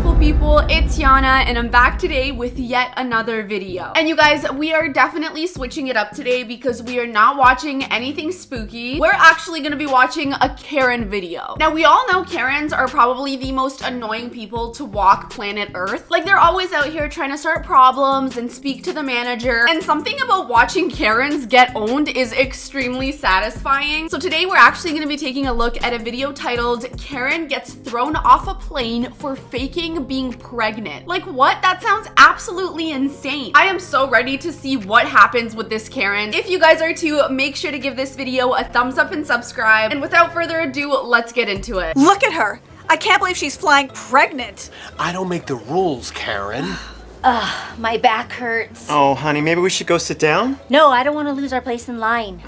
beautiful people, it's Yana and I'm back today with yet another video. And you guys, we are definitely switching it up today because we are not watching anything spooky. We're actually gonna be watching a Karen video. Now we all know Karens are probably the most annoying people to walk planet Earth. Like they're always out here trying to start problems and speak to the manager. And something about watching Karens get owned is extremely satisfying. So today we're actually gonna be taking a look at a video titled Karen Gets Thrown Off a Plane for Faking Being Pregnant. Like what? That sounds absolutely insane. I am so ready to see what happens with this Karen. If you guys are too, make sure to give this video a thumbs up and subscribe. And without further ado, let's get into it. Look at her. I can't believe she's flying pregnant. I don't make the rules, Karen. Ugh, my back hurts. Oh, honey, maybe we should go sit down? No, I don't want to lose our place in line.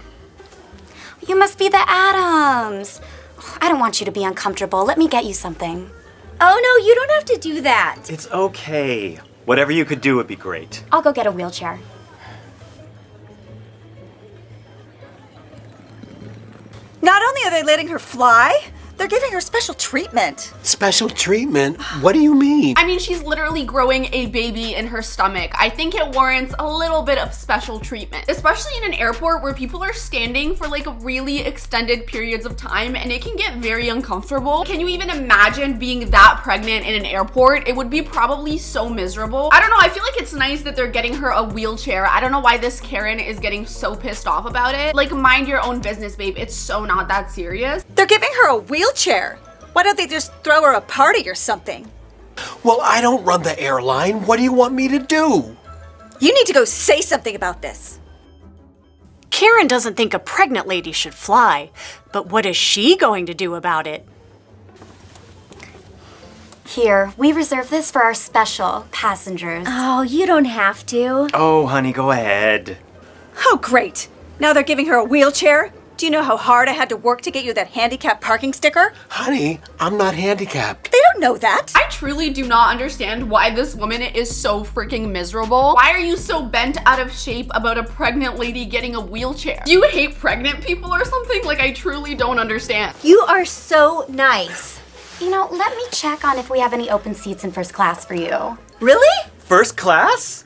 You must be the Addams. I don't want you to be uncomfortable. Let me get you something. Oh, no, you don't have to do that. It's okay. Whatever you could do would be great. I'll go get a wheelchair. Not only are they letting her fly, they're giving her special treatment. Special treatment? What do you mean? I mean, she's literally growing a baby in her stomach. I think it warrants a little bit of special treatment, especially in an airport where people are standing for like really extended periods of time and it can get very uncomfortable. Can you even imagine being that pregnant in an airport? It would be probably so miserable. I don't know. I feel like it's nice that they're getting her a wheelchair. I don't know why this Karen is getting so pissed off about it. Like, mind your own business, babe. It's so not that serious. They're giving her a wheelchair. Why don't they just throw her a party or something? Well, I don't run the airline. What do you want me to do? You need to go say something about this. Karen doesn't think a pregnant lady should fly, but what is she going to do about it? Here, we reserve this for our special passengers. Oh, you don't have to. Oh, honey, go ahead. Oh, great. Now they're giving her a wheelchair? Do you know how hard I had to work to get you that handicap parking sticker? Honey, I'm not handicapped. They don't know that. I truly do not understand why this woman is so freaking miserable. Why are you so bent out of shape about a pregnant lady getting a wheelchair? Do you hate pregnant people or something? Like, I truly don't understand. You are so nice. You know, let me check on if we have any open seats in first class for you. Really? First class?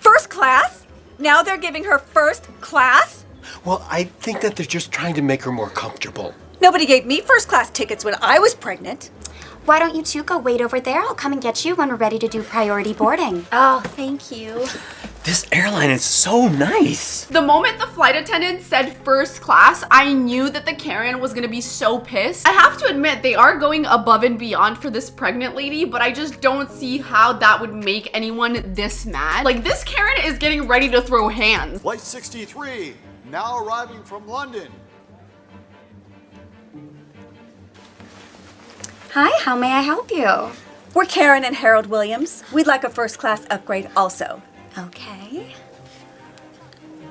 First class? Now they're giving her first class? Well, I think that they're just trying to make her more comfortable. Nobody gave me first class tickets when I was pregnant. Why don't you two go wait over there? I'll come and get you when we're ready to do priority boarding. Oh, thank you. This airline is so nice. The moment the flight attendant said first class, I knew that the Karen was gonna be so pissed. I have to admit, they are going above and beyond for this pregnant lady, but I just don't see how that would make anyone this mad. Like, this Karen is getting ready to throw hands. Flight 63, now arriving from London. Hi, how may I help you? We're Karen and Harold Williams. We'd like a first class upgrade also. Okay.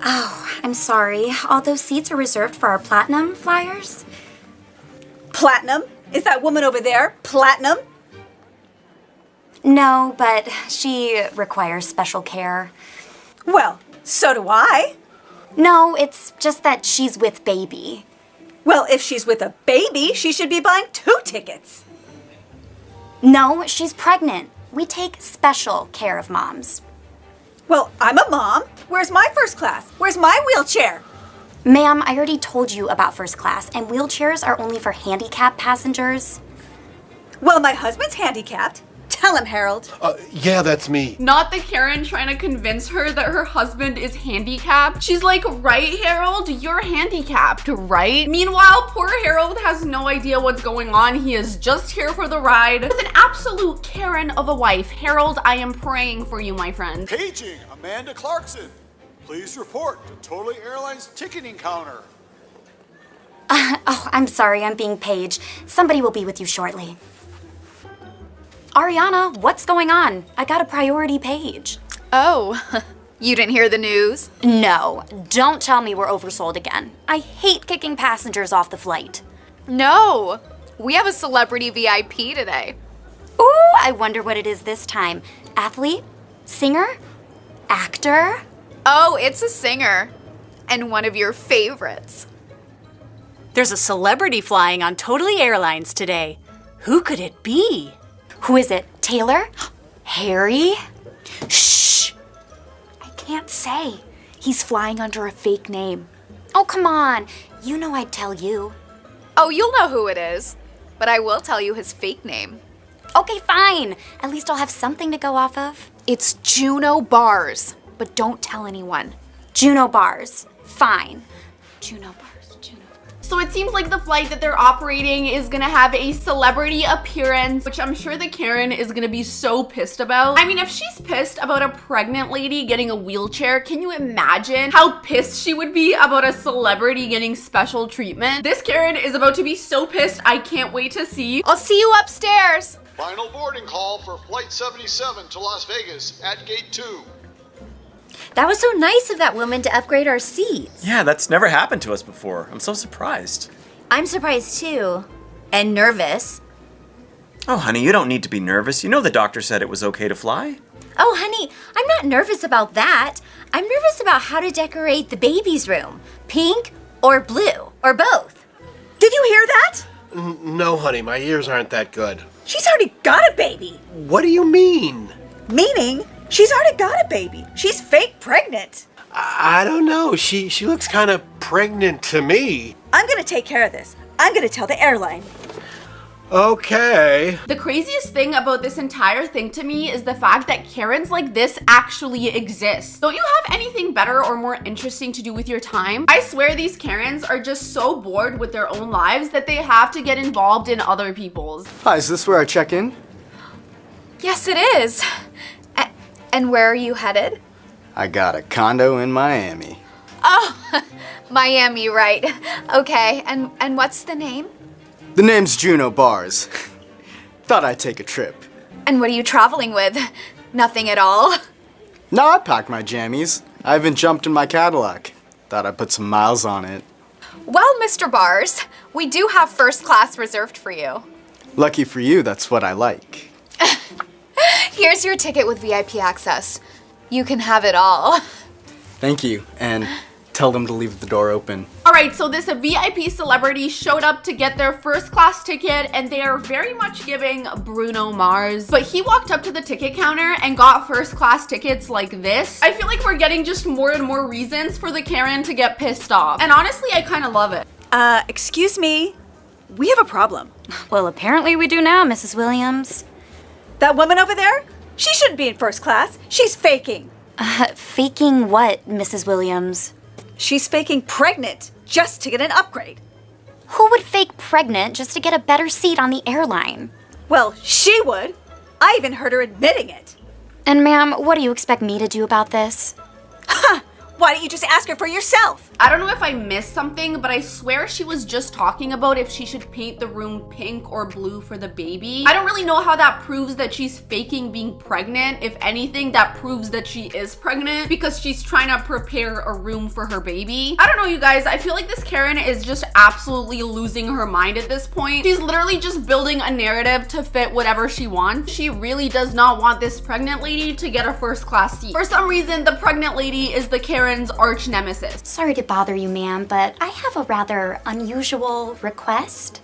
Oh, I'm sorry. All those seats are reserved for our platinum flyers. Platinum? Is that woman over there platinum? No, but she requires special care. Well, so do I. No, it's just that she's with baby. Well, if she's with a baby, she should be buying 2 tickets. No, she's pregnant. We take special care of moms. Well, I'm a mom. Where's my first class? Where's my wheelchair? Ma'am, I already told you about first class, and wheelchairs are only for handicapped passengers. Well, my husband's handicapped. Tell him, Harold. Yeah, that's me. Not the Karen trying to convince her that her husband is handicapped. She's like, right, Harold? You're handicapped, right? Meanwhile, poor Harold has no idea what's going on. He is just here for the ride. With an absolute Karen of a wife. Harold, I am praying for you, my friend. Paging Amanda Clarkson. Please report to Totally Airlines ticketing counter. Oh, I'm sorry, I'm being paged. Somebody will be with you shortly. Ariana, what's going on? I got a priority page. Oh, you didn't hear the news? No, don't tell me we're oversold again. I hate kicking passengers off the flight. No, we have a celebrity VIP today. Ooh, I wonder what it is this time. Athlete? Singer? Actor? Oh, it's a singer. And one of your favorites. There's a celebrity flying on Totally Airlines today. Who could it be? Who is it? Taylor? Harry? Shh! I can't say. He's flying under a fake name. Oh, come on. You know I'd tell you. Oh, you'll know who it is. But I will tell you his fake name. Okay, fine. At least I'll have something to go off of. It's Juno Bars. But don't tell anyone. Juno Bars. Fine. Juno Bars. Juno. So it seems like the flight that they're operating is gonna have a celebrity appearance, which I'm sure the Karen is gonna be so pissed about. I mean, if she's pissed about a pregnant lady getting a wheelchair, can you imagine how pissed she would be about a celebrity getting special treatment? This Karen is about to be so pissed, I can't wait to see. I'll see you upstairs. Final boarding call for Flight 77 to Las Vegas at Gate 2. That was so nice of that woman to upgrade our seats. Yeah, that's never happened to us before. I'm so surprised. I'm surprised too. And nervous. Oh, honey, you don't need to be nervous. You know the doctor said it was okay to fly. Oh, honey, I'm not nervous about that. I'm nervous about how to decorate the baby's room. Pink or blue, or both. Did you hear that? No, honey, my ears aren't that good. She's already got a baby. What do you mean? Meaning, she's already got a baby. She's fake pregnant. I don't know. She looks kind of pregnant to me. I'm gonna take care of this. I'm gonna tell the airline. Okay. The craziest thing about this entire thing to me is the fact that Karens like this actually exist. Don't you have anything better or more interesting to do with your time? I swear these Karens are just so bored with their own lives that they have to get involved in other people's. Hi, is this where I check in? Yes, it is. And where are you headed? I got a condo in Miami. Oh, Miami, right. Okay, and what's the name? The name's Juno Bars. Thought I'd take a trip. And what are you traveling with? Nothing at all? No, I packed my jammies. I even jumped in my Cadillac. Thought I'd put some miles on it. Well, Mr. Bars, we do have first class reserved for you. Lucky for you, that's what I like. Here's your ticket with VIP access. You can have it all. Thank you, and tell them to leave the door open. All right, so this VIP celebrity showed up to get their first class ticket and they are very much giving Bruno Mars. But he walked up to the ticket counter and got first class tickets like this. I feel like we're getting just more and more reasons for the Karen to get pissed off. And honestly, I kind of love it. Excuse me. We have a problem. Well, apparently we do now, Mrs. Williams. That woman over there? She shouldn't be in first class. She's faking. Faking what, Mrs. Williams? She's faking pregnant just to get an upgrade. Who would fake pregnant just to get a better seat on the airline? Well, she would. I even heard her admitting it. And ma'am, what do you expect me to do about this? Why don't you just ask her for yourself? I don't know if I missed something, but I swear she was just talking about if she should paint the room pink or blue for the baby. I don't really know how that proves that she's faking being pregnant. If anything, that proves that she is pregnant because she's trying to prepare a room for her baby. I don't know, you guys. I feel like this Karen is just absolutely losing her mind at this point. She's literally just building a narrative to fit whatever she wants. She really does not want this pregnant lady to get a first class seat. For some reason, the pregnant lady is the Karen's arch nemesis. Sorry to bother you, ma'am, but I have a rather unusual request.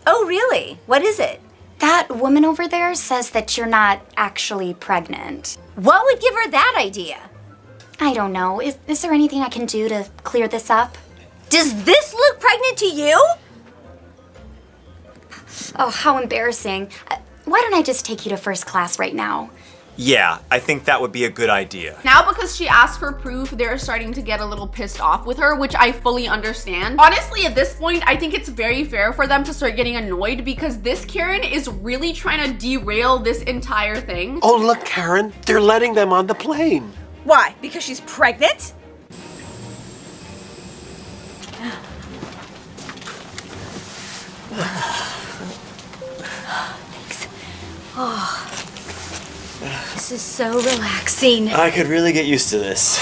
Oh, really? What is it? That woman over there says that you're not actually pregnant. What would give her that idea? I don't know. Is there anything I can do to clear this up? Does this look pregnant to you? Oh, how embarrassing. Why don't I just take you to first class right now? Yeah, I think that would be a good idea. Now, because she asked for proof, they're starting to get a little pissed off with her, which I fully understand. Honestly, at this point, I think it's very fair for them to start getting annoyed because this Karen is really trying to derail this entire thing. Oh, look, Karen, they're letting them on the plane. Why? Because she's pregnant? Thanks. Oh, this is so relaxing. I could really get used to this.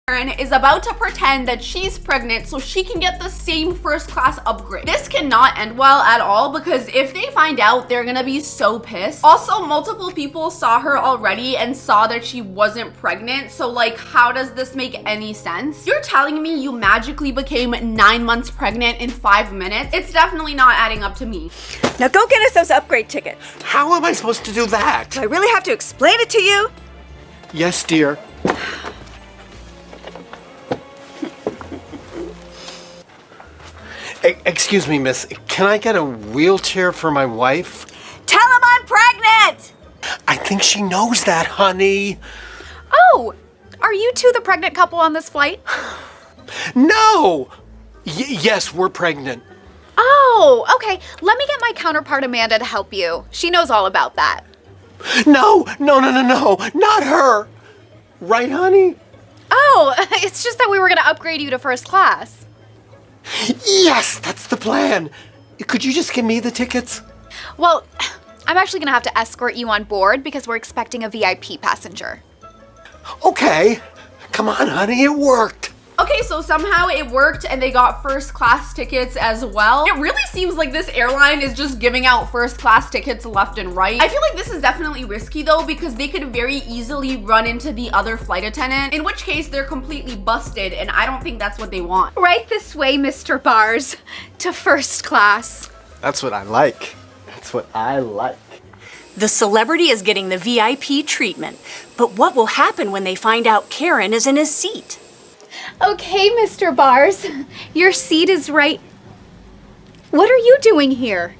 Karen is about to pretend that she's pregnant so she can get the same first class upgrade. This cannot end well at all because if they find out, they're gonna be so pissed. Also, multiple people saw her already and saw that she wasn't pregnant, so like, how does this make any sense? You're telling me you magically became 9 months pregnant in 5 minutes? It's definitely not adding up to me. Now go get us those upgrade tickets. How am I supposed to do that? Do I really have to explain it to you? Yes, dear. Excuse me, miss. Can I get a wheelchair for my wife? Tell him I'm pregnant! I think she knows that, honey. Oh, are you two the pregnant couple on this flight? No! Yes, we're pregnant. Oh, okay. Let me get my counterpart Amanda to help you. She knows all about that. No, not her. Right, honey? Oh, it's just that we were going to upgrade you to first class. Yes, that's the plan. Could you just give me the tickets? Well, I'm actually going to have to escort you on board because we're expecting a VIP passenger. Okay. Come on, honey, it worked. Okay, so somehow it worked and they got first class tickets as well. It really seems like this airline is just giving out first class tickets left and right. I feel like this is definitely risky though because they could very easily run into the other flight attendant, in which case they're completely busted and I don't think that's what they want. Right this way, Mr. Bars, to first class. That's what I like. That's what I like. The celebrity is getting the VIP treatment. But what will happen when they find out Karen is in his seat? Okay, Mr. Bars, your seat is right. What are you doing here?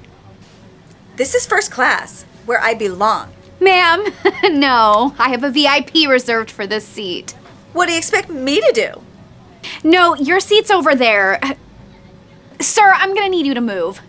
This is first class, where I belong. Ma'am, no, I have a VIP reserved for this seat. What do you expect me to do? No, your seat's over there. Sir, I'm gonna need you to move.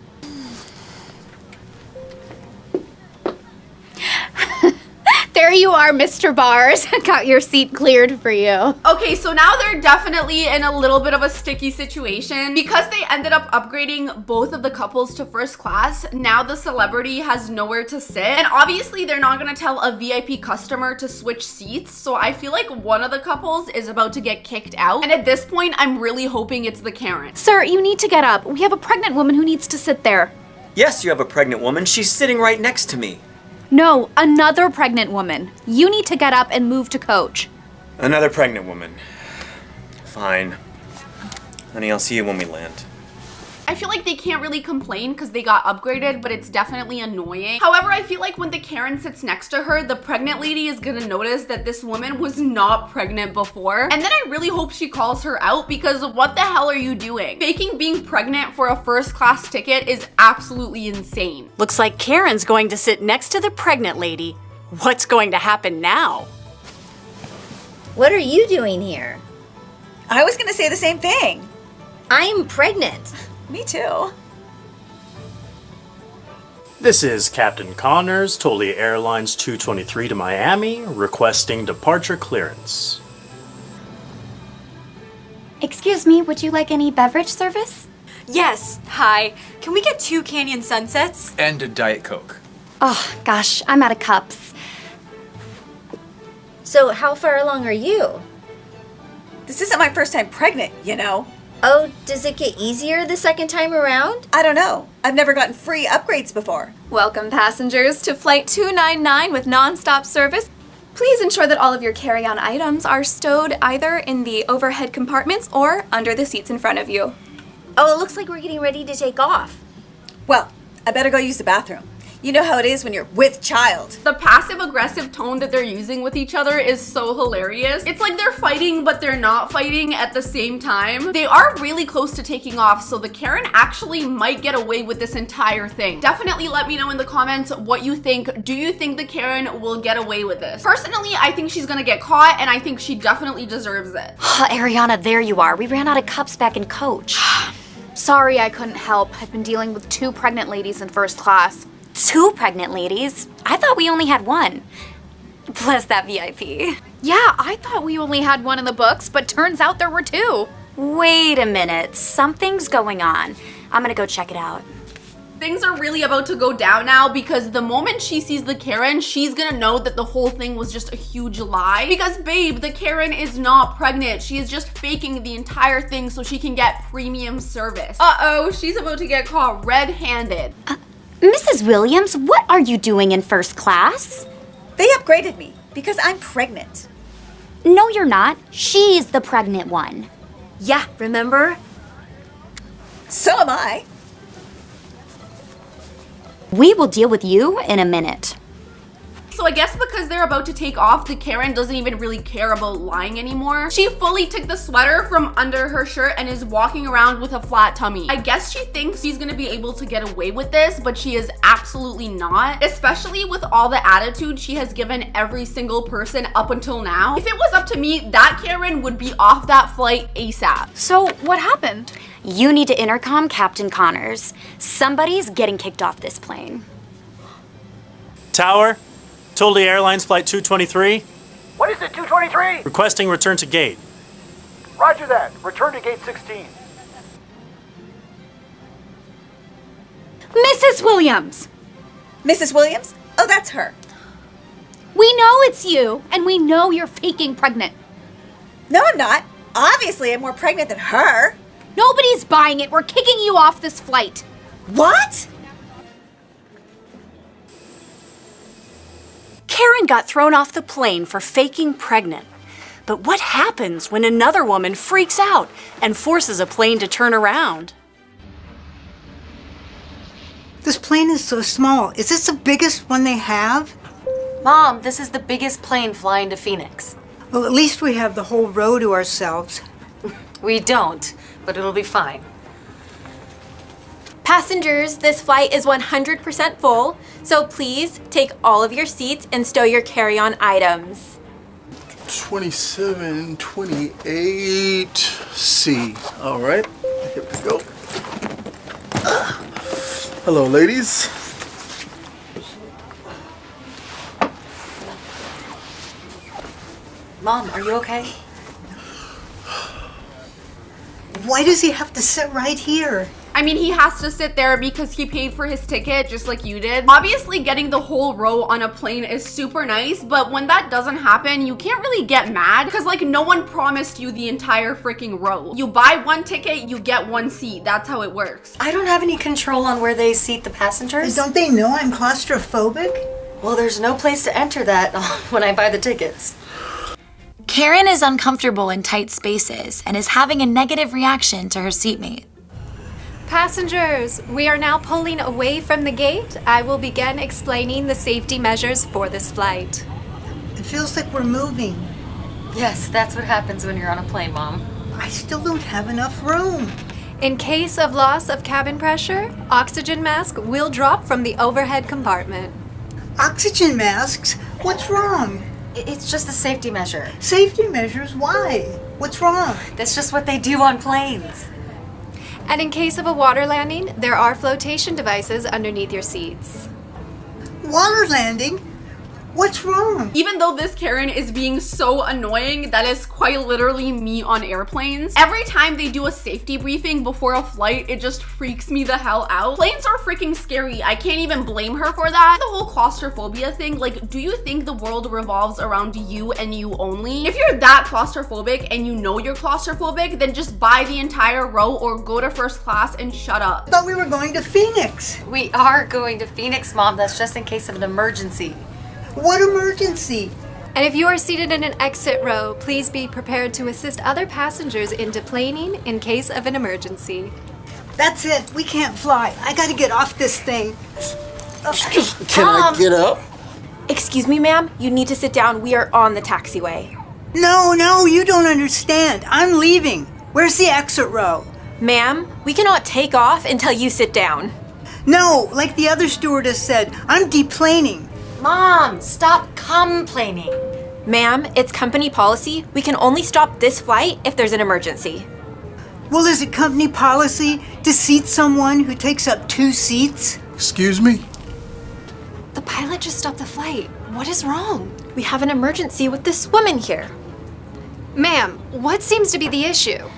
There you are, Mr. Bars. Got your seat cleared for you. Okay, so now they're definitely in a little bit of a sticky situation. Because they ended up upgrading both of the couples to first class, now the celebrity has nowhere to sit. And obviously they're not gonna tell a VIP customer to switch seats, so I feel like one of the couples is about to get kicked out. And at this point, I'm really hoping it's the Karen. Sir, you need to get up. We have a pregnant woman who needs to sit there. Yes, you have a pregnant woman. She's sitting right next to me. No, another pregnant woman. You need to get up and move to coach. Another pregnant woman. Fine. Honey, I'll see you when we land. I feel like they can't really complain because they got upgraded, but it's definitely annoying. However, I feel like when the Karen sits next to her, the pregnant lady is gonna notice that this woman was not pregnant before. And then I really hope she calls her out because what the hell are you doing? Faking being pregnant for a first class ticket is absolutely insane. Looks like Karen's going to sit next to the pregnant lady. What's going to happen now? What are you doing here? I was gonna say the same thing. I'm pregnant. Me too. This is Captain Connors, Tolia Airlines 223 to Miami, requesting departure clearance. Excuse me, would you like any beverage service? Yes, hi. Can we get 2 Canyon Sunsets? And a Diet Coke. Oh, gosh, I'm out of cups. So how far along are you? This isn't my first time pregnant, you know. Oh, does it get easier the second time around? I don't know. I've never gotten free upgrades before. Welcome, passengers, to Flight 299 with non-stop service. Please ensure that all of your carry-on items are stowed either in the overhead compartments or under the seats in front of you. Oh, it looks like we're getting ready to take off. Well, I better go use the bathroom. You know how it is when you're with child. The passive-aggressive tone that they're using with each other is so hilarious. It's like they're fighting, but they're not fighting at the same time. They are really close to taking off, so the Karen actually might get away with this entire thing. Definitely let me know in the comments what you think. Do you think the Karen will get away with this? Personally, I think she's gonna get caught, and I think she definitely deserves it. Ariana, there you are. We ran out of cups back in coach. Sorry, I couldn't help. I've been dealing with 2 pregnant ladies in first class. 2 pregnant ladies? I thought we only had 1. Plus that VIP. Yeah, I thought we only had 1 in the books, but turns out there were 2. Wait a minute. Something's going on. I'm gonna go check it out. Things are really about to go down now because the moment she sees the Karen, she's gonna know that the whole thing was just a huge lie. Because babe, the Karen is not pregnant. She is just faking the entire thing so she can get premium service. Uh-oh, she's about to get caught red-handed. Mrs. Williams, what are you doing in first class? They upgraded me because I'm pregnant. No, you're not. She's the pregnant one. Yeah, remember? So am I. We will deal with you in a minute. So I guess because they're about to take off, the Karen doesn't even really care about lying anymore. She fully took the sweater from under her shirt and is walking around with a flat tummy. I guess she thinks she's gonna be able to get away with this, but she is absolutely not, especially with all the attitude she has given every single person up until now. If it was up to me, that Karen would be off that flight ASAP. So what happened? You need to intercom Captain Connors. Somebody's getting kicked off this plane. Tower, Tully Airlines Flight 223, What is it, 223? requesting return to gate. Roger that. Return to gate 16. Mrs. Williams! Mrs. Williams? Oh, that's her. We know it's you, and we know you're faking pregnant. No, I'm not. Obviously, I'm more pregnant than her. Nobody's buying it. We're kicking you off this flight. What? Karen got thrown off the plane for faking pregnant. But what happens when another woman freaks out and forces a plane to turn around? This plane is so small. Is this the biggest one they have? Mom, this is the biggest plane flying to Phoenix. Well, at least we have the whole row to ourselves. We don't, but it'll be fine. Passengers, this flight is 100% full, so please take all of your seats and stow your carry-on items. 2728C. All right, here we go. Hello, ladies. Mom, are you okay? Why does he have to sit right here? I mean, he has to sit there because he paid for his ticket just like you did. Obviously, getting the whole row on a plane is super nice, but when that doesn't happen, you can't really get mad because like no one promised you the entire freaking row. You buy one ticket, you get one seat. That's how it works. I don't have any control on where they seat the passengers. Don't they know I'm claustrophobic? Well, there's no place to enter that when I buy the tickets. Karen is uncomfortable in tight spaces and is having a negative reaction to her seatmate. Passengers, we are now pulling away from the gate. I will begin explaining the safety measures for this flight. It feels like we're moving. Yes, that's what happens when you're on a plane, Mom. I still don't have enough room. In case of loss of cabin pressure, oxygen mask will drop from the overhead compartment. Oxygen masks? What's wrong? It's just a safety measure. Safety measures? Why? What's wrong? That's just what they do on planes. And in case of a water landing, there are flotation devices underneath your seats. Water landing? What's wrong? Even though this Karen is being so annoying, that is quite literally me on airplanes. Every time they do a safety briefing before a flight, it just freaks me the hell out. Planes are freaking scary. I can't even blame her for that. The whole claustrophobia thing, like, do you think the world revolves around you and you only? If you're that claustrophobic and you know you're claustrophobic, then just buy the entire row or go to first class and shut up. I thought we were going to Phoenix. We are going to Phoenix, Mom. That's just in case of an emergency. What emergency? And if you are seated in an exit row, please be prepared to assist other passengers in deplaning in case of an emergency. That's it. We can't fly. I gotta get off this thing. Can I get up? Excuse me, ma'am. You need to sit down. We are on the taxiway. No, you don't understand. I'm leaving. Where's the exit row? Ma'am, we cannot take off until you sit down. No, like the other stewardess said, I'm deplaning. Mom, stop complaining. Ma'am, it's company policy. We can only stop this flight if there's an emergency. Well, is it company policy to seat someone who takes up 2 seats? Excuse me? The pilot just stopped the flight. What is wrong? We have an emergency with this woman here. Ma'am, what seems to be the issue?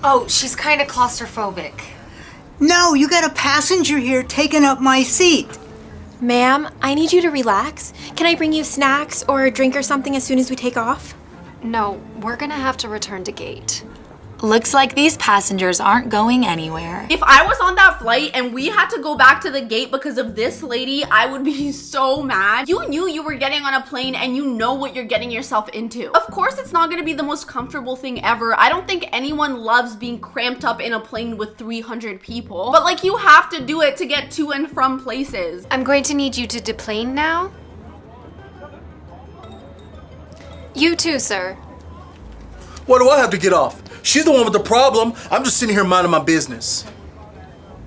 Oh, she's kind of claustrophobic. No, you got a passenger here taking up my seat. Ma'am, I need you to relax. Can I bring you snacks or a drink or something as soon as we take off? No, we're gonna have to return to gate. Looks like these passengers aren't going anywhere. If I was on that flight and we had to go back to the gate because of this lady, I would be so mad. You knew you were getting on a plane and you know what you're getting yourself into. Of course, it's not gonna be the most comfortable thing ever. I don't think anyone loves being cramped up in a plane with 300 people. But like, you have to do it to get to and from places. I'm going to need you to deplane now. You too, sir. Why do I have to get off? She's the one with the problem. I'm just sitting here minding my business.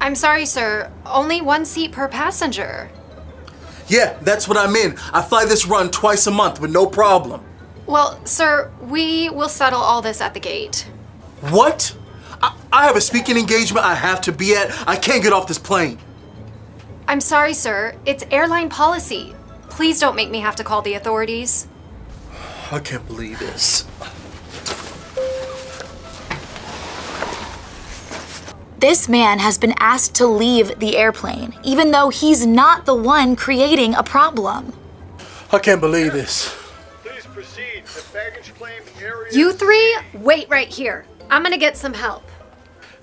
I'm sorry, sir. Only one seat per passenger. Yeah, that's what I mean. I fly this run twice a month with no problem. Well, sir, we will settle all this at the gate. What? I have a speaking engagement I have to be at. I can't get off this plane. I'm sorry, sir. It's airline policy. Please don't make me have to call the authorities. I can't believe this. This man has been asked to leave the airplane, even though he's not the one creating a problem. I can't believe this. Please proceed to baggage claim area. You three, wait right here. I'm gonna get some help.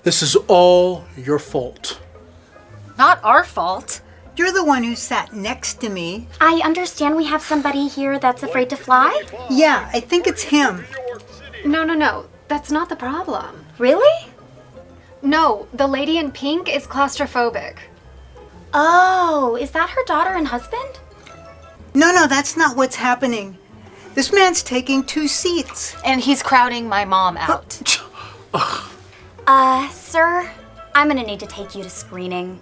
This is all your fault. Not our fault. You're the one who sat next to me. I understand we have somebody here that's afraid to fly? Yeah, I think it's him. No. That's not the problem. Really? No, the lady in pink is claustrophobic. Oh, is that her daughter and husband? No, that's not what's happening. This man's taking 2 seats. And he's crowding my mom out. Sir, I'm gonna need to take you to screening.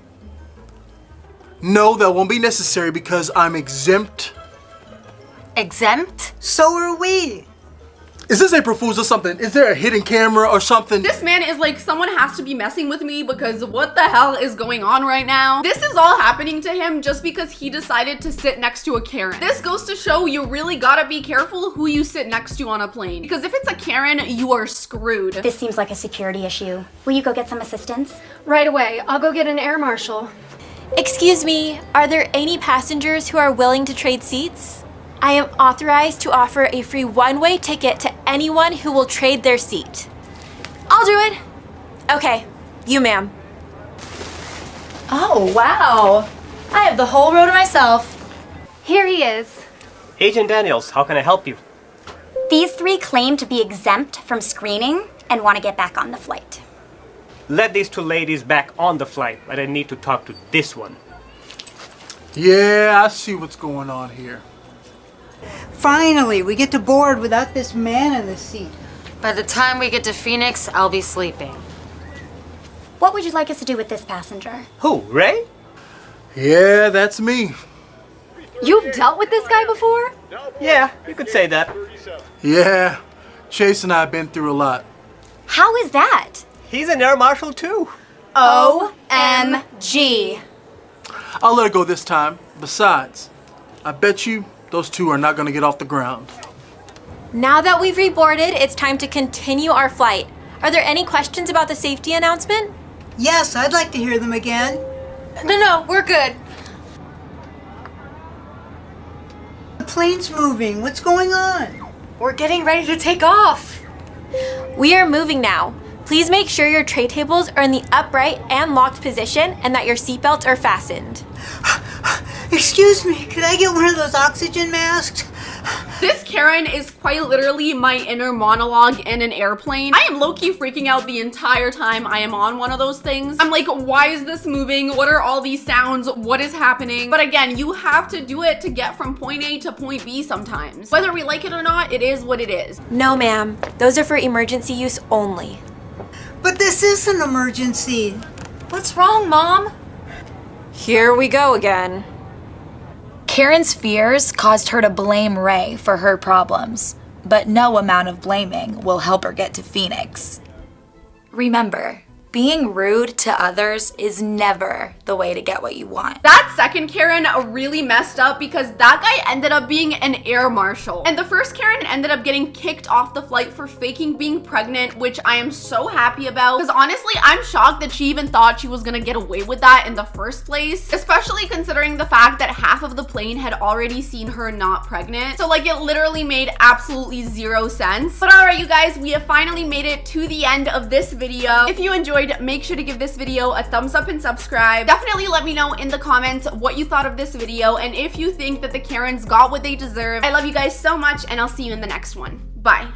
No, that won't be necessary because I'm exempt. Exempt? So are we. Is this April Fool's or something? Is there a hidden camera or something? This man is like, someone has to be messing with me because what the hell is going on right now? This is all happening to him just because he decided to sit next to a Karen. This goes to show you really gotta be careful who you sit next to on a plane. Because if it's a Karen, you are screwed. This seems like a security issue. Will you go get some assistance? Right away. I'll go get an air marshal. Excuse me, are there any passengers who are willing to trade seats? I am authorized to offer a free one-way ticket to anyone who will trade their seat. I'll do it. Okay, you ma'am. Oh, wow. I have the whole row to myself. Here he is. Agent Daniels, how can I help you? These 3 claim to be exempt from screening and want to get back on the flight. Let these 2 ladies back on the flight, but I need to talk to this one. Yeah, I see what's going on here. Finally, we get to board without this man in the seat. By the time we get to Phoenix, I'll be sleeping. What would you like us to do with this passenger? Who, Ray? Yeah, that's me. You've dealt with this guy before? Yeah, you could say that. Yeah, Chase and I have been through a lot. How is that? He's an air marshal too. OMG. I'll let it go this time. Besides, I bet you those 2 are not gonna get off the ground. Now that we've reboarded, it's time to continue our flight. Are there any questions about the safety announcement? Yes, I'd like to hear them again. No, we're good. The plane's moving. What's going on? We're getting ready to take off. We are moving now. Please make sure your tray tables are in the upright and locked position and that your seatbelts are fastened. Excuse me, could I get one of those oxygen masks? This Karen is quite literally my inner monologue in an airplane. I am low-key freaking out the entire time I am on one of those things. I'm like, why is this moving? What are all these sounds? What is happening? But again, you have to do it to get from point A to point B sometimes. Whether we like it or not, it is what it is. No, ma'am. Those are for emergency use only. But this is an emergency. What's wrong, Mom? Here we go again. Karen's fears caused her to blame Ray for her problems, but no amount of blaming will help her get to Phoenix. Remember, Being rude to others is never the way to get what you want. That second Karen really messed up because that guy ended up being an air marshal. And the first Karen ended up getting kicked off the flight for faking being pregnant, which I am so happy about. Because honestly, I'm shocked that she even thought she was gonna get away with that in the first place. Especially considering the fact that half of the plane had already seen her not pregnant. So like, it literally made absolutely zero sense. But alright, you guys, we have finally made it to the end of this video. If you enjoyed, make sure to give this video a thumbs up and subscribe. Definitely let me know in the comments what you thought of this video and if you think that the Karens got what they deserve. I love you guys so much and I'll see you in the next one. Bye.